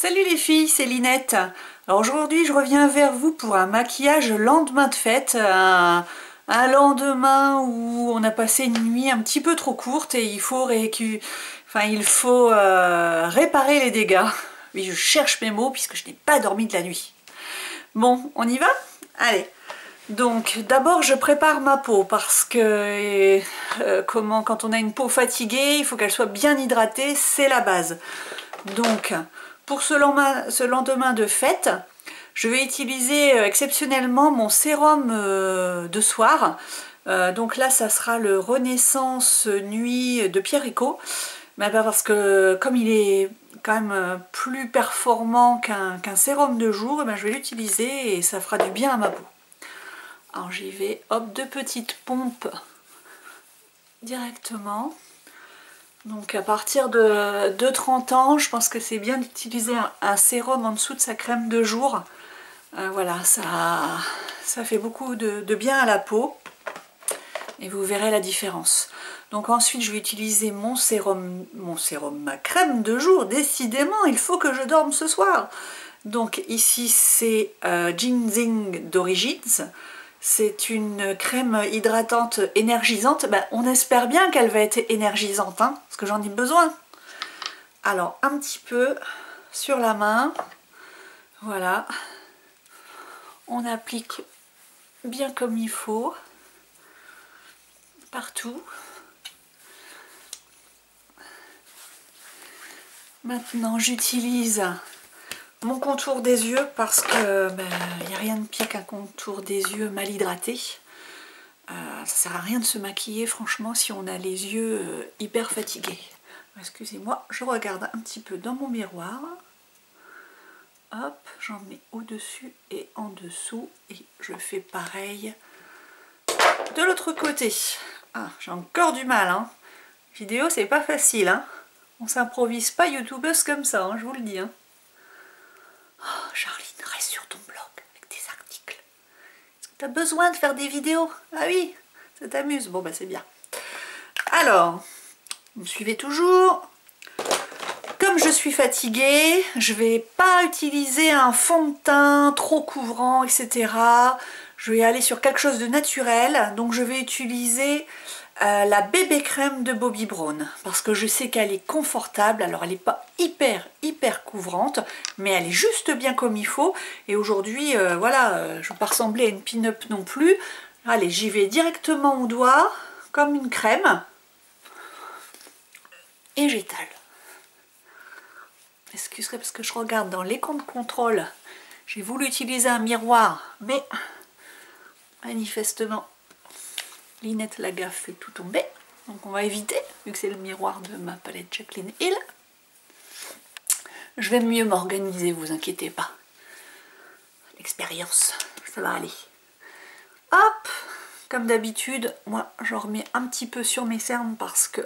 Salut les filles, c'est Linette. Alors aujourd'hui je reviens vers vous pour un maquillage lendemain de fête, un lendemain où on a passé une nuit un petit peu trop courte et il faut, réparer les dégâts. Oui, je cherche mes mots puisque je n'ai pas dormi de la nuit. Bon, on y va? Allez. Donc d'abord je prépare ma peau parce que quand on a une peau fatiguée, il faut qu'elle soit bien hydratée, c'est la base. Donc pour ce lendemain de fête, je vais utiliser exceptionnellement mon sérum de soir. Donc là ça sera le Renaissance Nuit de Pierre Rico. Mais parce que comme il est quand même plus performant qu'un sérum de jour, je vais l'utiliser et ça fera du bien à ma peau. Alors j'y vais, hop, 2 petites pompes directement. Donc à partir de 30 ans, je pense que c'est bien d'utiliser un sérum en dessous de sa crème de jour. Voilà, ça fait beaucoup de bien à la peau et vous verrez la différence. Donc ensuite je vais utiliser mon sérum, ma crème de jour. Décidément, il faut que je dorme ce soir. Donc ici c'est Ginseng d'Origins. C'est une crème hydratante énergisante. On espère bien qu'elle va être énergisante, hein, parce que j'en ai besoin. Alors, un petit peu sur la main. Voilà. On applique bien comme il faut. Partout. Maintenant, j'utilise mon contour des yeux parce que il n'y a rien de pire qu'un contour des yeux mal hydraté. Ça sert à rien de se maquiller franchement si on a les yeux hyper fatigués. Excusez-moi, je regarde un petit peu dans mon miroir. Hop, j'en mets au-dessus et en dessous et je fais pareil de l'autre côté. Ah, j'ai encore du mal, hein. Vidéo, c'est pas facile, hein. On s'improvise pas youtubeuse comme ça, hein, je vous le dis, hein. Oh, Charline, reste sur ton blog avec tes articles. Est-ce que tu as besoin de faire des vidéos? Ah oui, ça t'amuse. Bon, c'est bien. Alors, vous me suivez toujours. Comme je suis fatiguée, je vais pas utiliser un fond de teint trop couvrant, etc. Je vais aller sur quelque chose de naturel. Donc, je vais utiliser la bébé crème de Bobbi Brown parce que je sais qu'elle est confortable. Alors elle n'est pas hyper couvrante, mais elle est juste bien comme il faut. Et aujourd'hui voilà, je ne veux pas ressembler à une pin-up non plus. Allez, j'y vais directement au doigt comme une crème et j'étale. Excusez parce que je regarde dans l'écran de contrôle, j'ai voulu utiliser un miroir mais manifestement Linette Lagaffe fait tout tomber, donc on va éviter, vu que c'est le miroir de ma palette Jaclyn Hill. Je vais mieux m'organiser, vous inquiétez pas. L'expérience, ça va aller. Hop, comme d'habitude, moi j'en remets un petit peu sur mes cernes parce que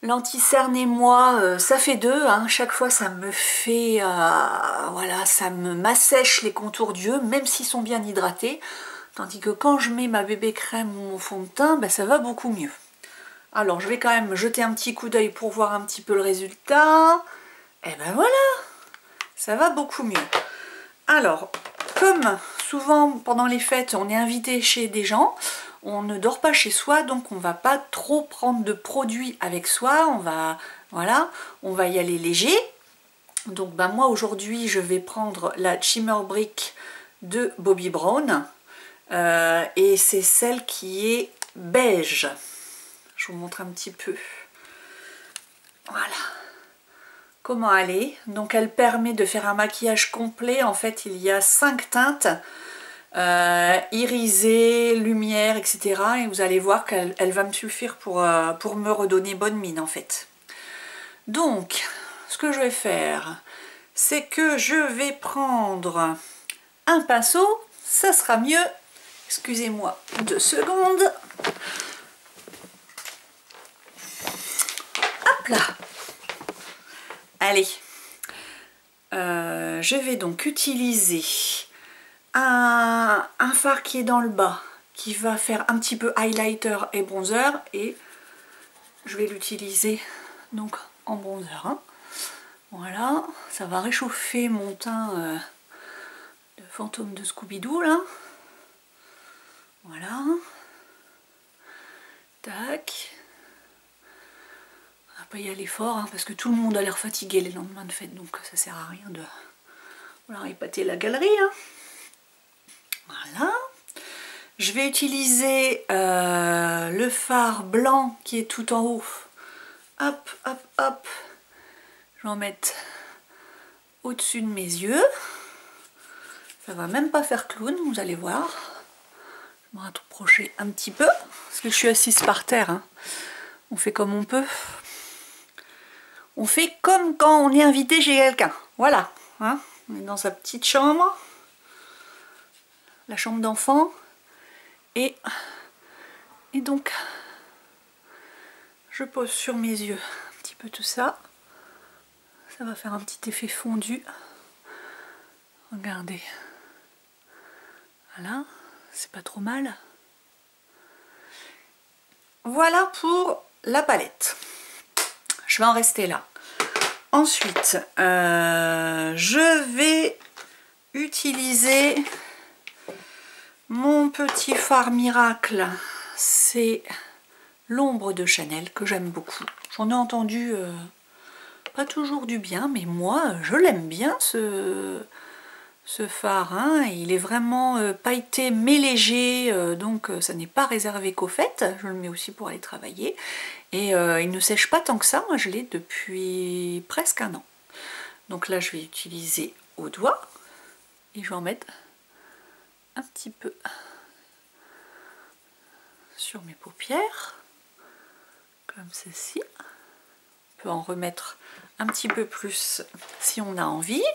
l'anti-cerne et moi, ça fait deux, hein. Chaque fois ça me fait, voilà, ça m'assèche les contours d'yeux, même s'ils sont bien hydratés. Tandis que quand je mets ma bébé crème ou mon fond de teint, ça va beaucoup mieux. Alors je vais quand même jeter un petit coup d'œil pour voir un petit peu le résultat. Et voilà, ça va beaucoup mieux. Alors, comme souvent pendant les fêtes, on est invité chez des gens, on ne dort pas chez soi, donc on va pas trop prendre de produits avec soi. Voilà, on va y aller léger. Donc moi aujourd'hui, je vais prendre la Shimmer Brick de Bobbi Brown. Et c'est celle qui est beige. Je vous montre un petit peu. Voilà comment elle est. Donc elle permet de faire un maquillage complet. En fait il y a 5 teintes, irisée, lumière, etc. Et vous allez voir qu'elle va me suffire pour me redonner bonne mine en fait. Donc ce que je vais faire, c'est que je vais prendre un pinceau, ça sera mieux. Excusez-moi 2 secondes. Hop là. Allez. Je vais donc utiliser un fard qui est dans le bas, qui va faire un petit peu highlighter et bronzer. Et je vais l'utiliser donc en bronzer. Hein. Voilà, ça va réchauffer mon teint de fantôme de Scooby-Doo là. Voilà. Tac. On va pas y aller fort hein, parce que tout le monde a l'air fatigué les lendemains de fête, donc ça sert à rien de voilà, épater la galerie. Hein. Voilà. Je vais utiliser le fard blanc qui est tout en haut. Hop, hop, hop. Je vais en mettre au-dessus de mes yeux. Ça va même pas faire clown, vous allez voir. Je vais me rapprocher un petit peu, parce que je suis assise par terre. Hein. On fait comme on peut. On fait comme quand on est invité chez quelqu'un. Voilà. Hein. On est dans sa petite chambre. La chambre d'enfant. Et donc, je pose sur mes yeux un petit peu tout ça. Ça va faire un petit effet fondu. Regardez. Voilà, c'est pas trop mal. Voilà pour la palette. Je vais en rester là. Ensuite, je vais utiliser mon petit fard miracle. C'est l'ombre de Chanel que j'aime beaucoup. J'en ai entendu pas toujours du bien, mais moi je l'aime bien ce fard. Hein. Il est vraiment pailleté mais léger, donc ça n'est pas réservé qu'aux fêtes. Je le mets aussi pour aller travailler. Et il ne sèche pas tant que ça, moi je l'ai depuis presque un an. Donc là je vais utiliser au doigt et je vais en mettre un petit peu sur mes paupières, comme ceci. On peut en remettre un petit peu plus si on a envie.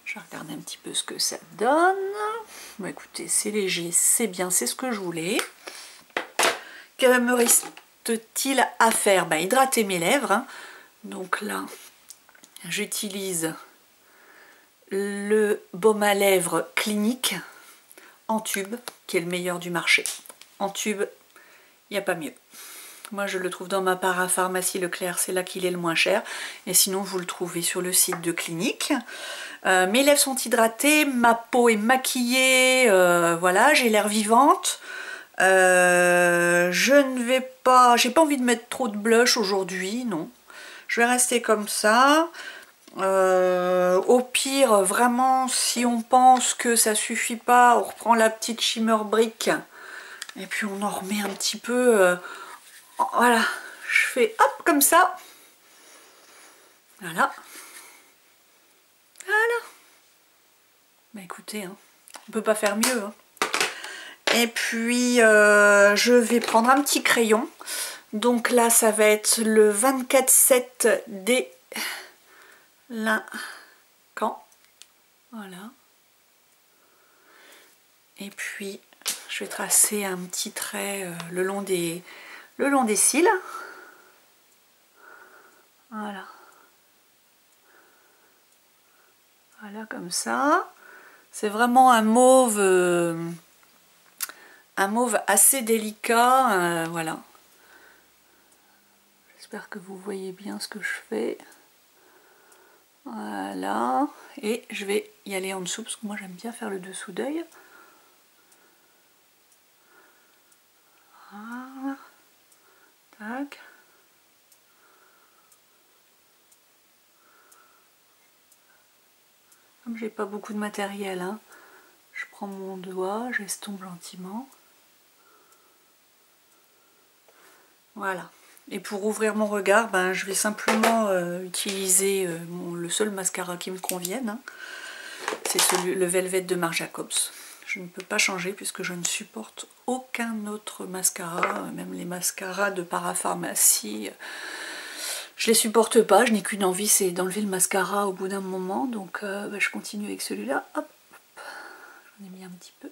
Je vais regarder un petit peu ce que ça donne. Bon, écoutez, c'est léger, c'est bien, c'est ce que je voulais. Que me reste-t-il à faire? Hydrater mes lèvres. Hein. Donc là, j'utilise le baume à lèvres Clinique en tube, qui est le meilleur du marché. En tube, il n'y a pas mieux. Moi, je le trouve dans ma parapharmacie Leclerc, c'est là qu'il est le moins cher. Et sinon, vous le trouvez sur le site de Clinique. Mes lèvres sont hydratées, ma peau est maquillée, voilà, j'ai l'air vivante. Je ne vais pas, j'ai pas envie de mettre trop de blush aujourd'hui, non. Je vais rester comme ça. Au pire, vraiment, si on pense que ça suffit pas, on reprend la petite Shimmer Brick et puis on en remet un petit peu. Voilà, je fais hop comme ça. Voilà. Voilà. Écoutez, hein, on peut pas faire mieux. Hein. Et puis, je vais prendre un petit crayon. Donc là, ça va être le 24-7 des Lincan. Voilà. Et puis, je vais tracer un petit trait le long des cils. Voilà. Voilà, comme ça. C'est vraiment un mauve assez délicat. Voilà. J'espère que vous voyez bien ce que je fais. Voilà. Et je vais y aller en dessous parce que moi j'aime bien faire le dessous d'œil. Voilà. Tac. Comme j'ai pas beaucoup de matériel, hein, je prends mon doigt, j'estompe gentiment. Voilà. Et pour ouvrir mon regard, je vais simplement utiliser le seul mascara qui me convienne. Hein. C'est le Velvet de Marc Jacobs. Je ne peux pas changer puisque je ne supporte aucun autre mascara, même les mascaras de parapharmacie. Je les supporte pas, je n'ai qu'une envie, c'est d'enlever le mascara au bout d'un moment. Donc je continue avec celui-là. Hop, j'en ai mis un petit peu.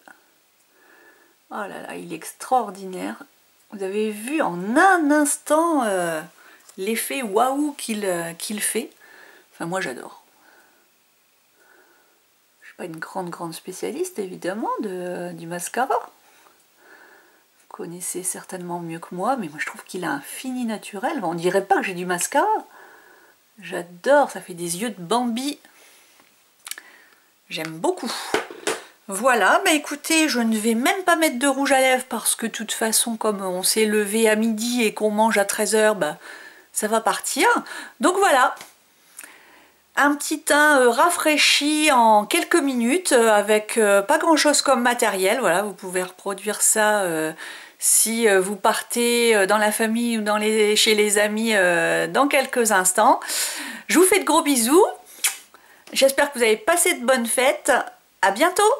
Oh là là, il est extraordinaire. Vous avez vu en un instant l'effet waouh qu'il fait. Enfin, moi j'adore. Je suis pas une grande spécialiste évidemment du mascara. Vous connaissez certainement mieux que moi, mais moi je trouve qu'il a un fini naturel. On dirait pas que j'ai du mascara. J'adore, ça fait des yeux de Bambi. J'aime beaucoup. Voilà, bah écoutez, je ne vais même pas mettre de rouge à lèvres parce que de toute façon, comme on s'est levé à midi et qu'on mange à 13 h, bah, ça va partir. Donc voilà, un petit teint rafraîchi en quelques minutes avec pas grand chose comme matériel. Voilà, vous pouvez reproduire ça si vous partez dans la famille ou chez les amis dans quelques instants. Je vous fais de gros bisous. J'espère que vous avez passé de bonnes fêtes. À bientôt!